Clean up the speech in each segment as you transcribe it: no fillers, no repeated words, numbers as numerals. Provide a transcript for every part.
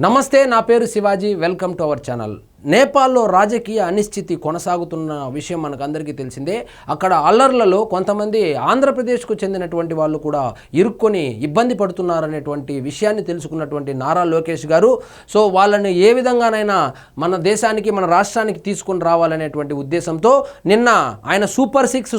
నమస్తే, నా పేరు Shivaji. Welcome to our channel. నేపాల్లో రాజకీయ అనిశ్చితి కొనసాగుతున్న విషయం మనకందరికీ తెలిసిందే. అక్కడ అల్లర్లలో కొంతమంది ఆంధ్రప్రదేశ్కు చెందినటువంటి వాళ్ళు కూడా ఇరుక్కొని ఇబ్బంది పడుతున్నారనేటువంటి విషయాన్ని తెలుసుకున్నటువంటి నారా లోకేష్ గారు సో వాళ్ళని ఏ విధంగానైనా మన దేశానికి మన రాష్ట్రానికి తీసుకుని రావాలనేటువంటి ఉద్దేశంతో నిన్న ఆయన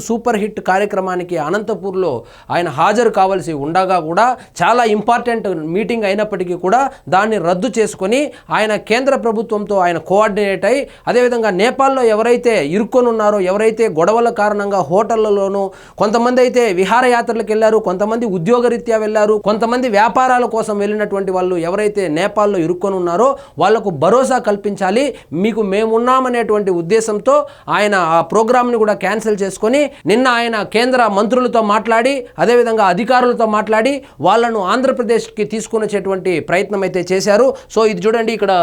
సూపర్ హిట్ కార్యక్రమానికి అనంతపూర్లో ఆయన హాజరు కావాల్సి ఉండగా కూడా చాలా ఇంపార్టెంట్ మీటింగ్ అయినప్పటికీ కూడా దాన్ని రద్దు చేసుకొని ఆయన కేంద్ర ప్రభుత్వంతో ఆయన కోఆర్డినేట్ అయ్యి అదేవిధంగా నేపాల్లో ఎవరైతే ఇరుక్కొని ఉన్నారో, ఎవరైతే గొడవల కారణంగా హోటళ్లలోనూ, కొంతమంది అయితే విహారయాత్రలకు వెళ్ళారు, కొంతమంది ఉద్యోగరీత్యా వెళ్ళారు, కొంతమంది వ్యాపారాల కోసం వెళ్ళినటువంటి వాళ్ళు ఎవరైతే నేపాల్లో ఇరుక్కొని ఉన్నారో వాళ్లకు భరోసా కల్పించాలి, మీకు మేమున్నామనేటువంటి ఉద్దేశంతో ఆయన ఆ ప్రోగ్రామ్ని కూడా క్యాన్సిల్ చేసుకొని నిన్న ఆయన కేంద్ర మంత్రులతో మాట్లాడి అదేవిధంగా అధికారులతో మాట్లాడి వాళ్ళను ఆంధ్రప్రదేశ్కి తీసుకుని వచ్చేటువంటి ప్రయత్నం అయితే చేశారు. సో ఇది చూడండి, ఇక్కడ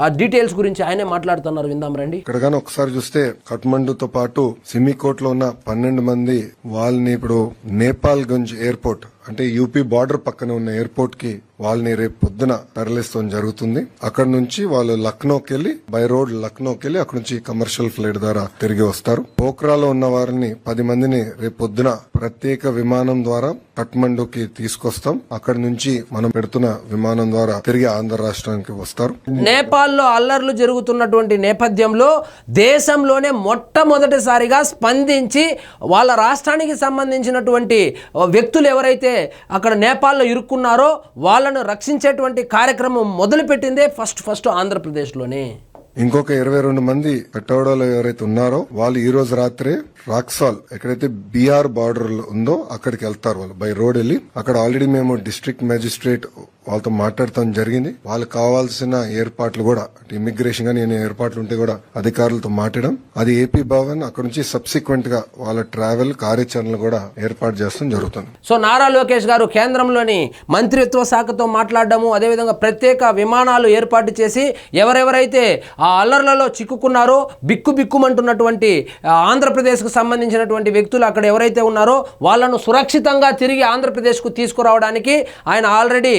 ఆ డీటెయిల్స్ గురించి ఆయనే మాట్లాడుతున్నారు, విందాం రండి. ఇక్కడ గానీ ఒకసారి చూస్తే కఠ్మండుతో పాటు సిమికోట్ లో ఉన్న 12 మంది వాళ్ళని ఇప్పుడు నేపాల్ గంజ్ ఎయిర్పోర్ట్ అంటే యూపీ బార్డర్ పక్కన ఉన్న ఎయిర్పోర్ట్ కి వాళ్ళని రేపు పొద్దున తరలిస్తాం జరుగుతుంది. అక్కడ నుంచి వాళ్ళు లక్నోకి వెళ్లి బై రోడ్ లక్నోకి వెళ్లి అక్కడ నుంచి కమర్షియల్ ఫ్లైట్ ద్వారా తిరిగి వస్తారు. పోఖ్రాలో ఉన్న వారిని 10 మందిని రేపు పొద్దున ప్రత్యేక విమానం ద్వారా కఠ్మండుకి తీసుకొస్తాం. అక్కడ నుంచి మనం పెడుతున్న విమానం ద్వారా తిరిగి ఆంధ్ర రాష్ట్రానికి వస్తారు. నేపాల్లో అల్లర్లు జరుగుతున్నటువంటి నేపథ్యంలో దేశంలోనే మొట్టమొదటిసారిగా స్పందించి వాళ్ళ రాష్ట్రానికి సంబంధించినటువంటి వ్యక్తులు ఎవరైతే అక్కడ నేపాల్లో ఇరుక్కున్నారో వాళ్ళను రక్షించేటువంటి కార్యక్రమం మొదలుపెట్టిందే ఫస్ట్ ఆంధ్రప్రదేశ్లోనే. ఇంకొక 22 మంది పెట్టవడలో ఎవరైతే ఉన్నారో వాళ్ళు ఈ రోజు రాత్రే రాక్సాల్ ఎక్కడైతే బీహార్ బార్డర్ ఉందో అక్కడికి వెళ్తారు. వాళ్ళు బై రోడ్ వెళ్ళి అక్కడ ఆల్రెడీ మేము డిస్ట్రిక్ట్ మేజిస్ట్రేట్ వాళ్ళతో మాట్లాడటం జరిగింది. వాళ్ళకి కావాల్సిన ఏర్పాట్లు కూడా ఇమిగ్రేషన్ గా నేను ఏర్పాట్లు ఉంటే కూడా అధికారులతో మాట్లాడడం, అది ఏపీ భవన్ అక్కడ నుంచి సబ్సిక్వెంట్ గా వాళ్ళ ట్రావెల్ కార్యాచరణలు కూడా ఏర్పాటు చేస్తాం జరుగుతుంది. సో నారా లోకేష్ గారు కేంద్రంలోని మంత్రిత్వ శాఖతో మాట్లాడడము, అదేవిధంగా ప్రత్యేక విమానాలు ఏర్పాటు చేసి ఎవరెవరైతే ఆ అల్లర్లలో చిక్కుకున్నారో బిక్కుమంటున్నటువంటి ఆంధ్రప్రదేశ్కు సంబంధించినటువంటి వ్యక్తులు అక్కడ ఎవరైతే ఉన్నారో వాళ్ళను సురక్షితంగా తిరిగి ఆంధ్రప్రదేశ్కు తీసుకురావడానికి ఆయన ఆల్రెడీ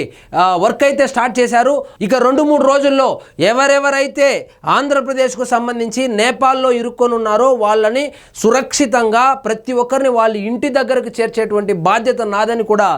వర్క్ అయితే స్టార్ట్ చేశారు. ఇక 2-3 రోజుల్లో ఎవరెవరైతే ఆంధ్రప్రదేశ్కు సంబంధించి నేపాల్లో ఇరుక్కొని ఉన్నారో వాళ్ళని సురక్షితంగా ప్రతి ఒక్కరిని వాళ్ళ ఇంటి దగ్గరకు చేర్చేటువంటి బాధ్యత నాదని కూడా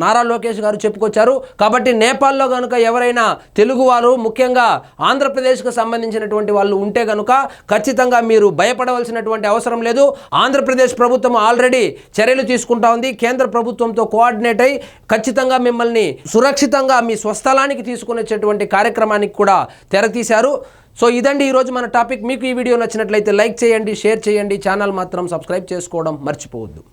నారా లోకేష్ గారు చెప్పుకొచ్చారు. కాబట్టి నేపాల్లో కనుక ఎవరైనా తెలుగువారు ముఖ్యంగా ఆంధ్రప్రదేశ్కు సంబంధించినటువంటి వాళ్ళు ఉంటే కనుక ఖచ్చితంగా మీరు భయపడవలసినటువంటి అవసరం లేదు. ఆంధ్రప్రదేశ్ ప్రభుత్వం ఆల్రెడీ చర్యలు తీసుకుంటా ఉంది. కేంద్ర ప్రభుత్వంతో కోఆర్డినేట్ అయి ఖచ్చితంగా మిమ్మల్ని సురక్షితంగా మీ స్వస్థలానికి తీసుకుని వచ్చేటువంటి కార్యక్రమానికి కూడా తెరతీశారు. సో ఇదండి ఈరోజు మన టాపిక్. మీకు ఈ వీడియో నచ్చినట్లయితే లైక్ చేయండి, షేర్ చేయండి, ఛానల్ మాత్రం సబ్స్క్రైబ్ చేసుకోవడం మర్చిపోవద్దు.